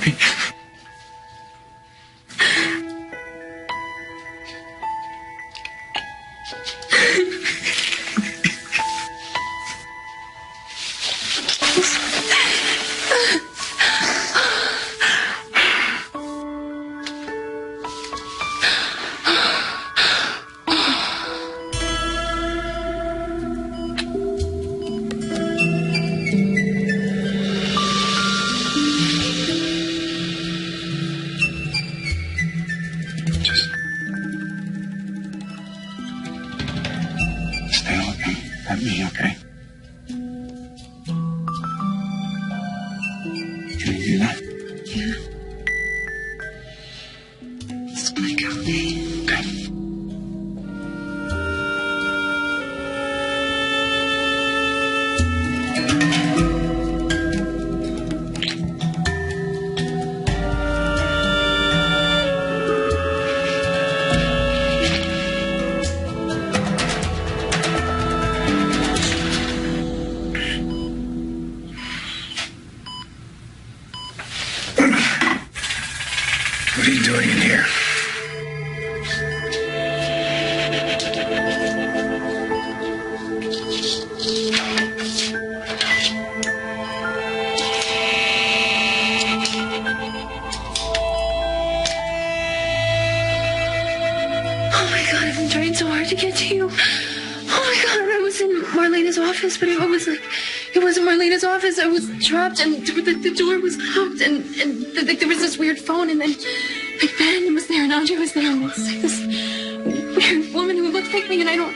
happy. At me, okay? Can you do that? Yeah. It's like okay. What are you doing in here? Oh my God, I've been trying so hard to get to you. Oh my God, I was in Marlena's office, but it wasn't Marlena's office. I was trapped, and the door was locked, and there was this weird phone, and then like Ben was there, and Andre was there, and it's like this weird woman who looked like me, and I don't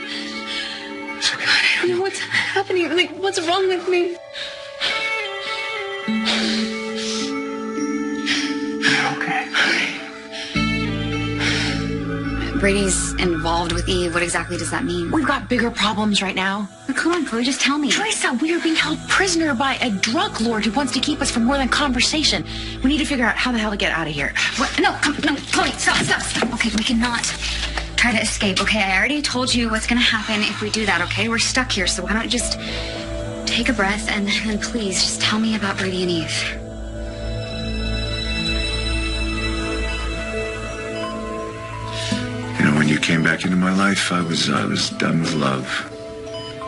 know what's happening. Like, what's wrong with me? Okay. Brady's involved with Eve. What exactly does that mean? We've got bigger problems right now. But come on, Chloe, just tell me. Teresa, we are being held prisoner by a drug lord who wants to keep us for more than conversation. We need to figure out how the hell to get out of here. What? No, Chloe, stop. Okay, we cannot try to escape, okay? I already told you what's gonna happen if we do that, okay? We're stuck here, so why don't you just take a breath and please just tell me about Brady and Eve. When you came back into my life, I was done with love.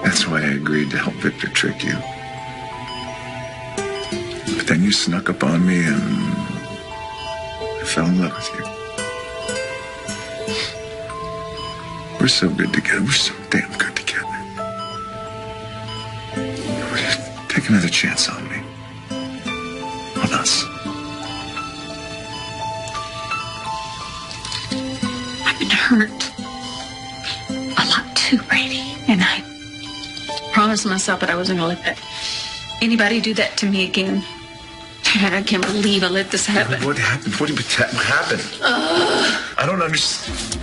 That's why I agreed to help Victor trick you. But then you snuck up on me and I fell in love with you. We're so good together. We're so damn good together. Take another chance on me. On us. Hurt a lot too, Brady. And I promised myself that I wasn't gonna let anybody do that to me again. And I can't believe I let this happen. What happened? What happened? I don't understand.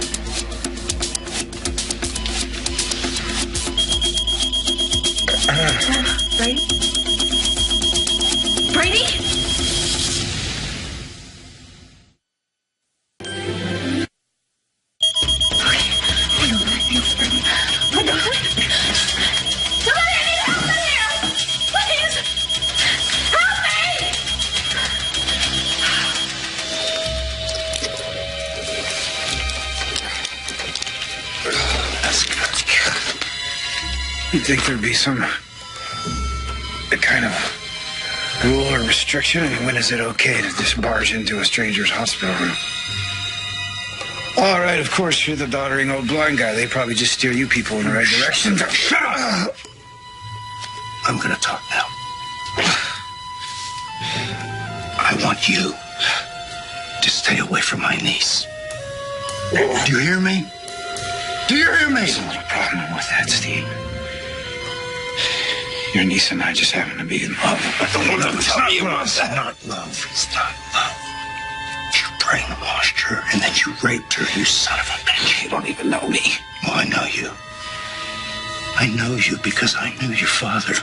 Brady? Brady? You'd think there'd be some kind of rule or restriction? I mean, when is it okay to just barge into a stranger's hospital room? All right, of course, you're the doddering old blind guy. They probably just steer you people in the right direction. Shut up! I'm gonna talk now. I want you to stay away from my niece. Do you hear me? Do you hear me? There's a little problem with that, Steve. Your niece and I just happen to be in love. I don't want to tell you about that. It's not love. It's not love. You brainwashed her and then you raped her, you son of a bitch. You don't even know me. Well, I know you. I know you because I knew your father.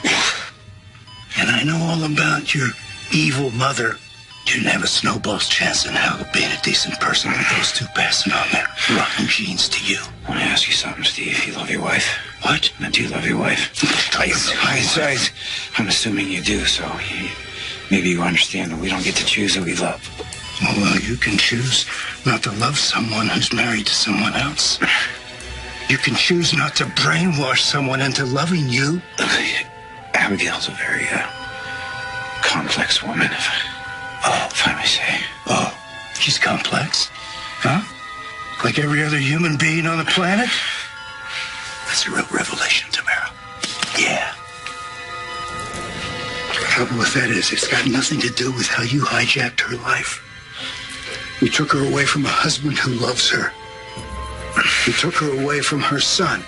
And I know all about your evil mother. You didn't have a snowball's chance in hell of being a decent person with those two passing on their rotten genes to you. I want to ask you something, Steve. You love your wife? What? Do you love your wife? I'm assuming you do, so Maybe you understand that we don't get to choose who we love. Well, you can choose not to love someone who's married to someone else. You can choose not to brainwash someone into loving you. Abigail's a very complex woman, if I may say. Oh, she's complex? Huh? Like every other human being on the planet? That's a real revelation, Tamara. Yeah. The trouble with that is it's got nothing to do with how you hijacked her life. You took her away from a husband who loves her. You took her away from her son.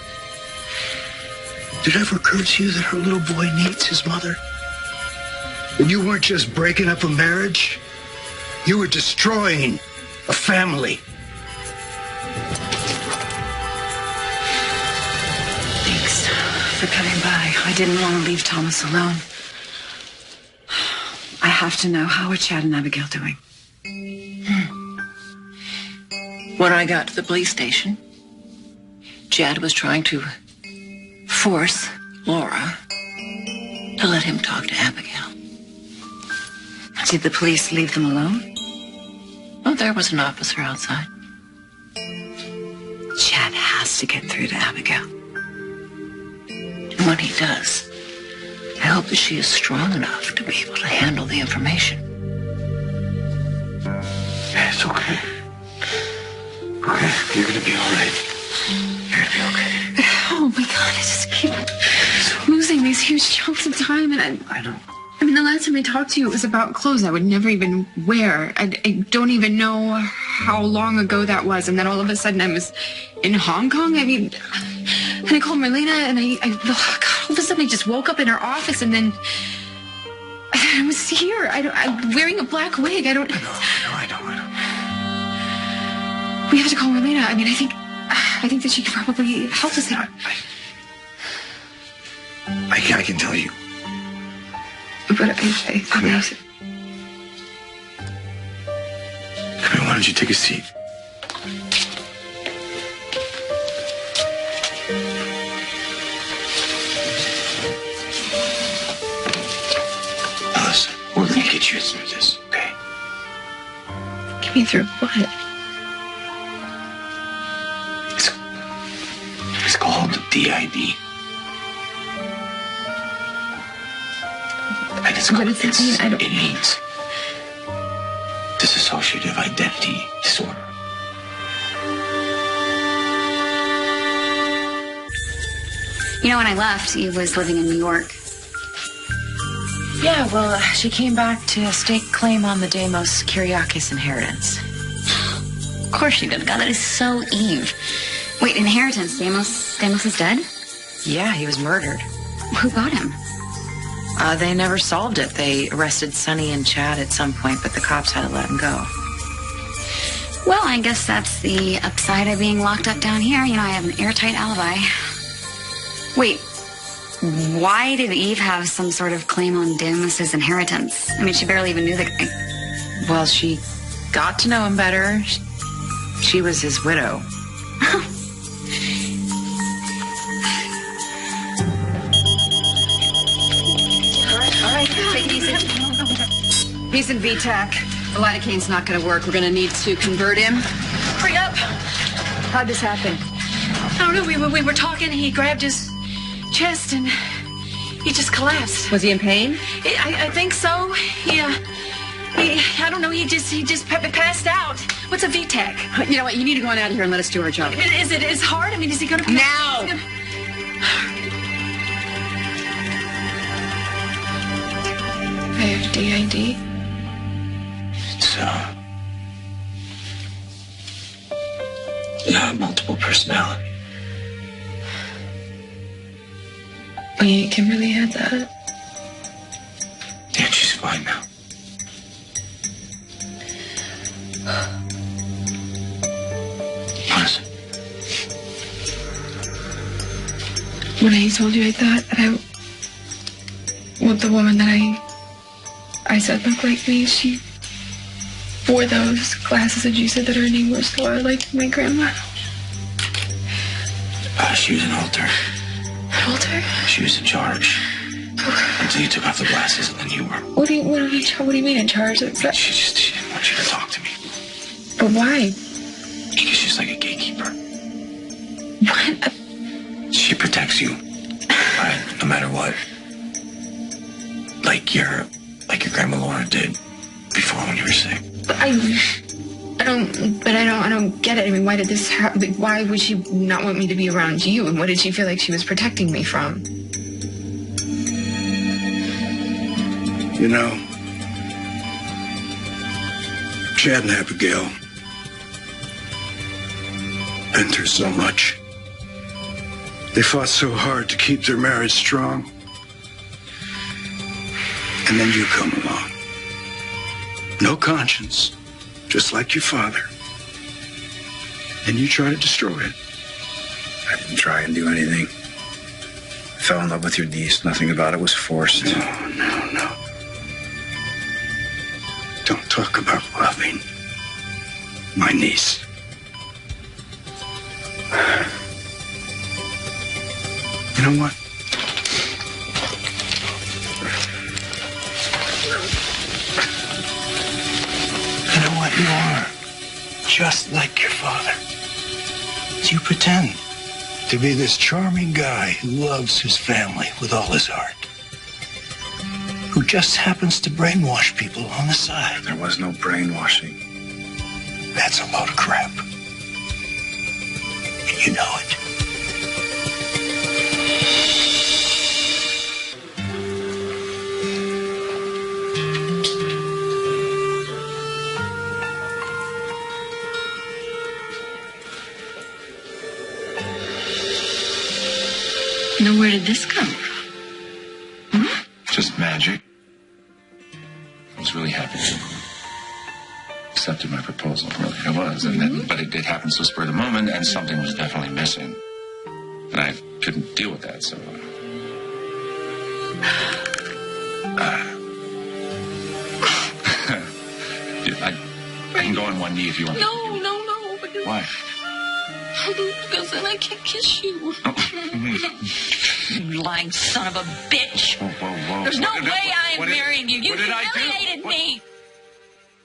Did it ever occur to you that her little boy needs his mother? That you weren't just breaking up a marriage, you were destroying a family. Thanks for coming by. I didn't want to leave Thomas alone. I have to know, how are Chad and Abigail doing? When I got to the police station, Chad was trying to force Laura to let him talk to Abigail. Did the police leave them alone? Oh, there was an officer outside. Chad has to get through to Abigail. And when he does, I hope that she is strong enough to be able to handle the information. It's okay. Okay, you're gonna be all right. You're gonna be okay. Oh my God, I just keep losing these huge chunks of time. And I know. I mean, the last time I talked to you, it was about clothes I would never even wear. I don't even know how long ago that was. And then all of a sudden I was in Hong Kong. I mean, and I called Marlena and God, all of a sudden I just woke up in her office and then I was here. I'm wearing a black wig. I know. We have to call Marlena. I mean, I think that she could probably help us out. I can tell you. But I think Come here. Come here, why don't you take a seat? Listen, we're gonna get you through this, okay? Get me through what? It's called DID. And it's What does that mean? I don't- It means dissociative identity disorder. You know, when I left, Eve was living in New York. Yeah, well, she came back to stake claim on the Deimos Kyriakis inheritance. Of course she did. God, that is so Eve. Wait, inheritance? Deimos is dead? Yeah, he was murdered. Who got him? They never solved it. They arrested Sonny and Chad at some point, but the cops had to let him go. Well, I guess that's the upside of being locked up down here. You know, I have an airtight alibi. Wait, why did Eve have some sort of claim on Deimos' inheritance? I mean, she barely even knew the guy. Well, she got to know him better. She was his widow. All right, take it easy. He's in VTAC. The lidocaine's not going to work. We're going to need to convert him. Hurry up. How'd this happen? I don't know. We were talking. He grabbed his chest and he just collapsed. Was he in pain? I think so. I don't know. He just passed out. What's a VTAC? You know what? You need to go on out of here and let us do our job. Is it as hard? I mean, is he going to Now! I have DID. It's multiple personality. Wait, Kimberly had that. Yeah, she's fine now. Listen, When I told you I thought that the woman that I said looked like me, she wore those glasses and you said that her name was Laura, like my grandma. she was an altar. I told her. She was in charge. Until you took off the glasses, and then you were. What do you mean in charge? She didn't want you to talk to me. But why? Because she's like a gatekeeper. What? She protects you, right? No matter what. Like your grandma Laura did before when you were sick. But I don't get it. I mean, why did this happen? Why would she not want me to be around you? And what did she feel like she was protecting me from? You know, Chad and Abigail been through so much. They fought so hard to keep their marriage strong. And then you come along. No conscience, just like your father. And you try to destroy it. I didn't try and do anything. I fell in love with your niece. Nothing about it was forced. No. Don't talk about loving my niece. You know what? You know what? You are just like your father. You pretend to be this charming guy who loves his family with all his heart, who just happens to brainwash people on the side. There was no brainwashing. That's a load of crap. And you know it. Now, where did this come from? Just magic. I was really happy to accepted my proposal. Really, I was. And then, but it happened so spur of the moment, and something was definitely missing. And I couldn't deal with that, so... I can go on one knee if you want. No. Because, Why? Because then I can't kiss you. You lying son of a bitch. Whoa. There's no way I am marrying you. You what did I do? humiliated me.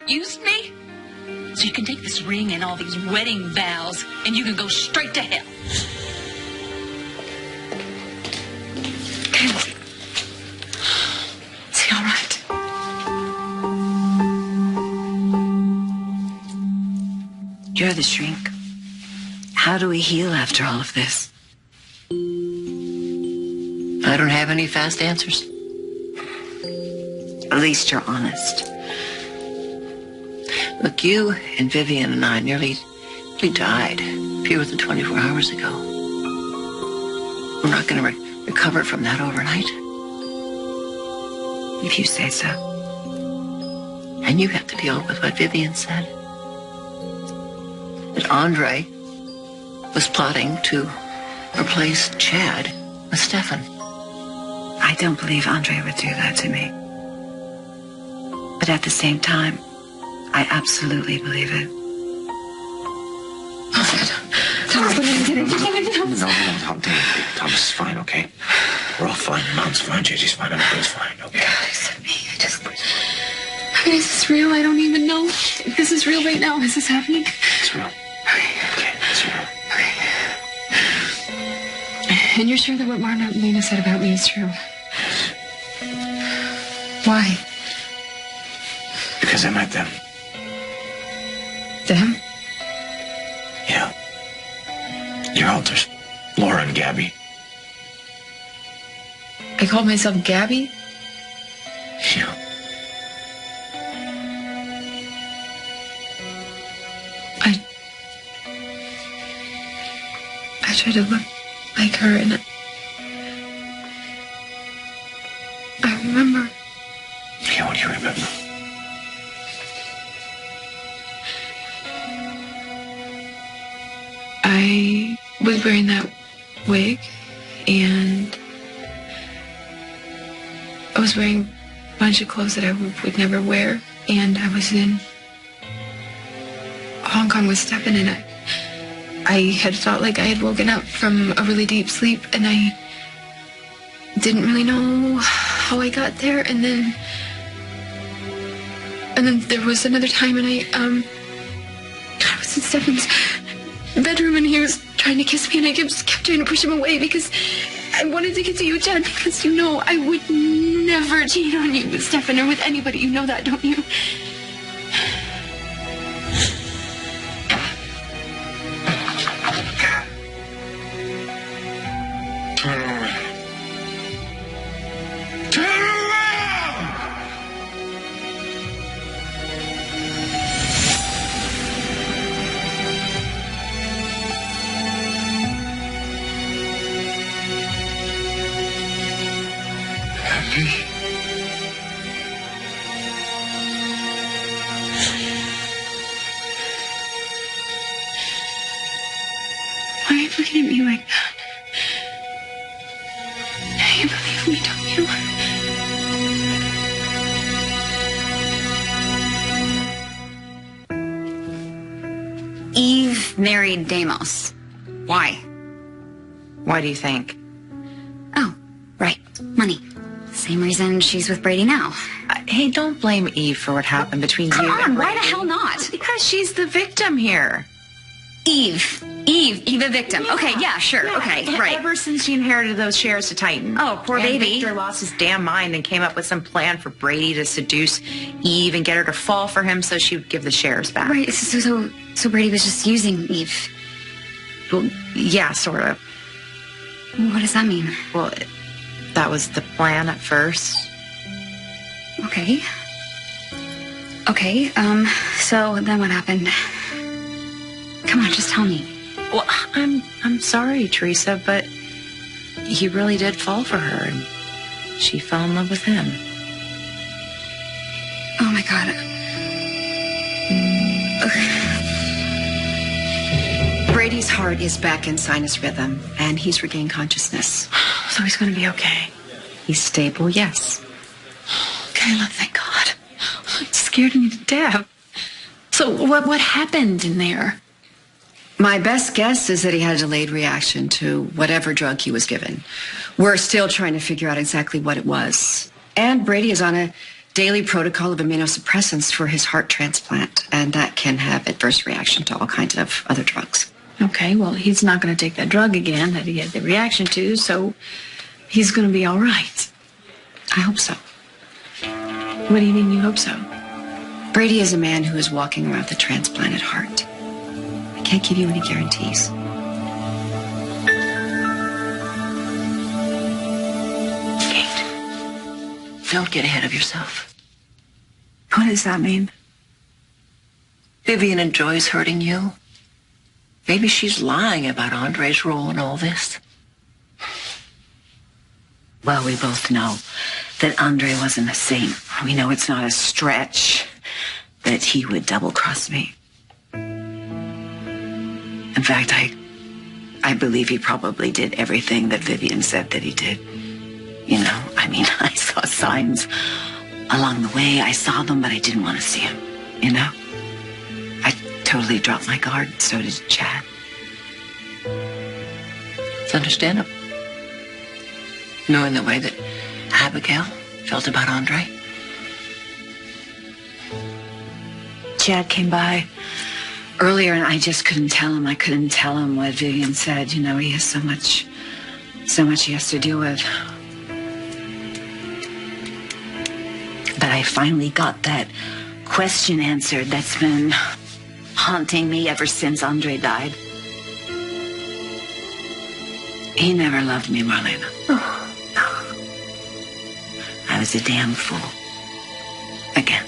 Used me? So you can take this ring and all these wedding vows, and you can go straight to hell. Is he all right? You're the shrink. How do we heal after all of this? I don't have any fast answers. At least you're honest. Look, you and Vivian and I nearly died fewer than 24 hours ago. We're not going to recover from that overnight. If you say so. And you have to deal with what Vivian said. That Andre was plotting to replace Chad with Stefan. I don't believe Andre would do that to me. But at the same time, I absolutely believe it. No, Thomas is fine, okay? We're all fine. Mom's fine, JJ's fine, everybody's fine, okay? I mean, is this real? I don't even know if this is real right now. Is this happening? It's real. Okay, it's real. And you're sure that what Marlena said about me is true? Why? Because I met them. Them? Yeah. Your alters. Laura and Gabby. I called myself Gabby? Yeah. I tried to look like her, and I remember. Yeah, what do you remember? I was wearing that wig, and I was wearing a bunch of clothes that I would never wear, and I was in Hong Kong with Stefan, and I had felt like I had woken up from a really deep sleep, and I didn't really know how I got there, and then there was another time, and I was in Stefan's bedroom, and he was trying to kiss me, and I just kept trying to push him away because I wanted to get to you, Chad, because you know I would never cheat on you with Stefan or with anybody. You know that, don't you? Turn around. Turn around! Happy? Why are you looking at me like that? You believe me, don't you? Eve married Deimos. Why? Why do you think? Oh, right. Money. Same reason she's with Brady now. Hey, don't blame Eve for what happened between Come you on, and why Brady. the hell not? Because she's the victim here. Eve a victim. Okay, yeah, sure. Okay, right. Ever since she inherited those shares to Titan. Oh, poor baby. Victor lost his damn mind and came up with some plan for Brady to seduce Eve and get her to fall for him so she would give the shares back. Right, so Brady was just using Eve. Well, yeah, sort of. What does that mean? Well, that was the plan at first. Okay. Okay, so then what happened? Come on, just tell me. Well, I'm sorry, Teresa, but he really did fall for her, and she fell in love with him. Oh my God. Brady's heart is back in sinus rhythm, and he's regained consciousness. So he's going to be okay. He's stable, yes. Kayla, thank God. It scared me to death. So what happened in there? My best guess is that he had a delayed reaction to whatever drug he was given. We're still trying to figure out exactly what it was. And Brady is on a daily protocol of immunosuppressants for his heart transplant, and that can have adverse reaction to all kinds of other drugs. Okay, well, he's not going to take that drug again that he had the reaction to, so he's going to be all right. I hope so. What do you mean you hope so? Brady is a man who is walking around with a transplanted heart. I can't give you any guarantees. Kate, don't get ahead of yourself. What does that mean? Vivian enjoys hurting you. Maybe she's lying about Andre's role in all this. Well, we both know that Andre wasn't a saint. We know it's not a stretch that he would double-cross me. In fact, I believe he probably did everything that Vivian said that he did. You know, I mean, I saw signs along the way. I saw them, but I didn't want to see them, you know? I totally dropped my guard. So did Chad. It's understandable. Knowing the way that Abigail felt about Andre. Chad came by earlier, and I just couldn't tell him. I couldn't tell him what Vivian said. You know, he has so much he has to deal with. But I finally got that question answered that's been haunting me ever since Andre died. He never loved me, Marlena. Oh, no. I was a damn fool. Again.